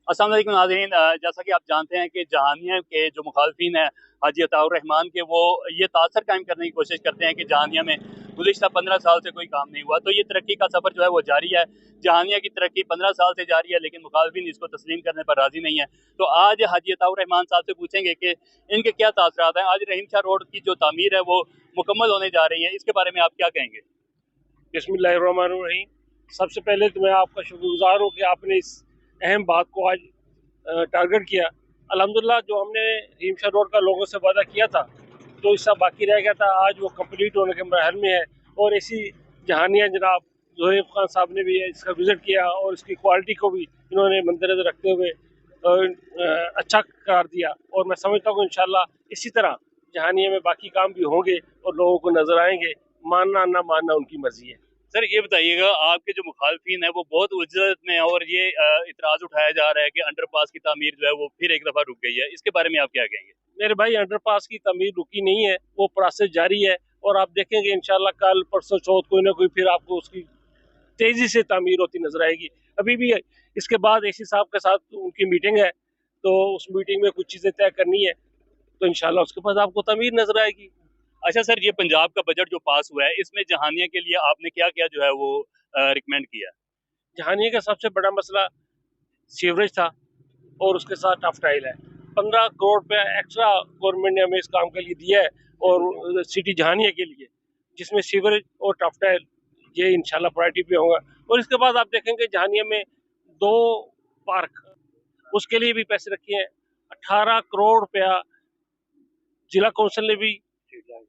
अस्सलाम वालेकुम नाज़रीन, जैसा कि आप जानते हैं कि जहानिया के जो मुखालफिन हैं हाजी अताउर रहमान के, वो ये तासर कायम करने की कोशिश करते हैं कि जहानिया में गुज़िश्ता 15 साल से कोई काम नहीं हुआ। तो ये तरक्की का सफ़र जो है वो जारी है। जहानिया की तरक्की 15 साल से जारी है, लेकिन मुखालफिन इसको तस्लीम करने पर राज़ी नहीं है। तो आज हाजी अताउर रहमान साहब से पूछेंगे कि इनके क्या तासरात हैं। आज रहीम शाह रोड की जो तामीर है वो मुकम्मल होने जा रही है, इसके बारे में आप क्या कहेंगे? बिस्मिल्लाहिर्रहमानिर्रहीम। सबसे पहले तो मैं आपका शुक्रगुजार हूँ कि आपने इस अहम बात को आज टारगेट किया। अल्हम्दुलिल्लाह, जो हमने रीमशा रोड का लोगों से वादा किया था, जो हिस्सा बाकी रह गया था, आज वो कंप्लीट होने के मरहल में है। और इसी जहानिया जनाब ज़ोहैब खान साहब ने भी इसका विज़िट किया और इसकी क्वालिटी को भी इन्होंने मद्देनज़र रखते हुए अच्छा करार दिया। और मैं समझता हूँ इंशाल्लाह इसी तरह जहानिया में बाकी काम भी होंगे और लोगों को नज़र आएंगे। मानना ना मानना उनकी मर्जी है। सर ये बताइएगा, आपके जो मुखालफिन है वो बहुत उज्जत में है और ये इतराज उठाया जा रहा है कि अंडरपास की तामीर जो है वो फिर एक दफा रुक गई है, इसके बारे में आप क्या कहेंगे? मेरे भाई, अंडरपास की तमीर रुकी नहीं है, वो प्रोसेस जारी है। और आप देखेंगे इंशाल्लाह कल परसों चौथ कोई ना कोई फिर आपको उसकी तेजी से तामीर होती नजर आएगी। अभी भी इसके बाद एसी साहब के साथ उनकी मीटिंग है, तो उस मीटिंग में कुछ चीजें तय करनी है, तो इंशाल्लाह उसके बाद आपको तमीर नजर आएगी। अच्छा सर, ये पंजाब का बजट जो पास हुआ है, इसमें जहानिया के लिए आपने क्या क्या जो है वो रिकमेंड किया? जहानिया का सबसे बड़ा मसला सीवरेज था और उसके साथ टफ टाइल है। 15 करोड़ रुपया एक्स्ट्रा गवर्नमेंट ने हमें इस काम के लिए दिया है, और सिटी जहानिया के लिए, जिसमें सीवरेज और टफ टाइल ये इंशाल्लाह प्रायोरिटी पे होगा। और इसके बाद आप देखेंगे जहानिया में 2 पार्क, उसके लिए भी पैसे रखे हैं। 18 करोड़ रुपया जिला कौंसिल ने भी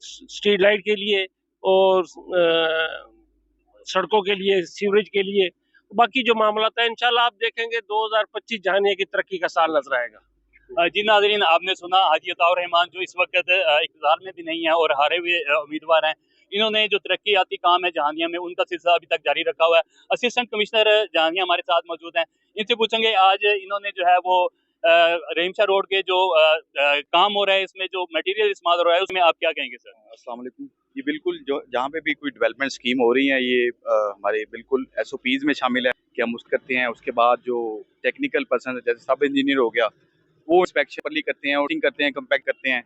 स्ट्रीट लाइट के लिए और सड़कों के लिए, सीवरेज के लिए, बाकी जो मामला है इंशाल्लाह आप देखेंगे 2025 जहानिया की तरक्की का साल नजर आएगा। जी नाजरीन, आपने सुना हाजी अताउर रहमान जो इस वक्त इक़्तिदार में भी नहीं है और हारे हुए उम्मीदवार हैं। इन्होंने जो तरक्याती काम है जहानिया में, उनका सिलसिला अभी तक जारी रखा हुआ है। असिस्टेंट कमिश्नर जहानिया हमारे साथ मौजूद हैं, इनसे पूछेंगे आज इन्होंने जो है वो रहीम शाह रोड के जो काम हो रहा है, इसमें जो मटेरियल इस्तेमाल हो रहा है, उसमें आप क्या कहेंगे सर? अस्सलाम वालेकुम। ये बिल्कुल जो जहाँ पे भी कोई डेवलपमेंट स्कीम हो रही है, ये हमारे बिल्कुल एसओपीज़ में शामिल है कि हम उसको करते हैं। उसके बाद जो टेक्निकल पर्सन जैसे सब इंजीनियर हो गया, वो इंस्पेक्शन प्रॉपर्ली करते हैं, ऑडिटिंग करते हैं, कंपैक्ट करते हैं।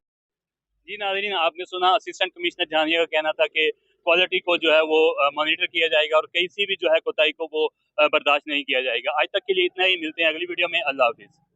जी नाज़रीन, आपने सुना असिस्टेंट कमिश्नर जहानिया का कहना था कि क्वालिटी को जो है वो मॉनिटर किया जाएगा और किसी भी जो है कोताही को वो बर्दाश्त नहीं किया जाएगा। आज तक के लिए इतना ही, मिलते हैं अगली वीडियो में। अल्लाह हाफिज़।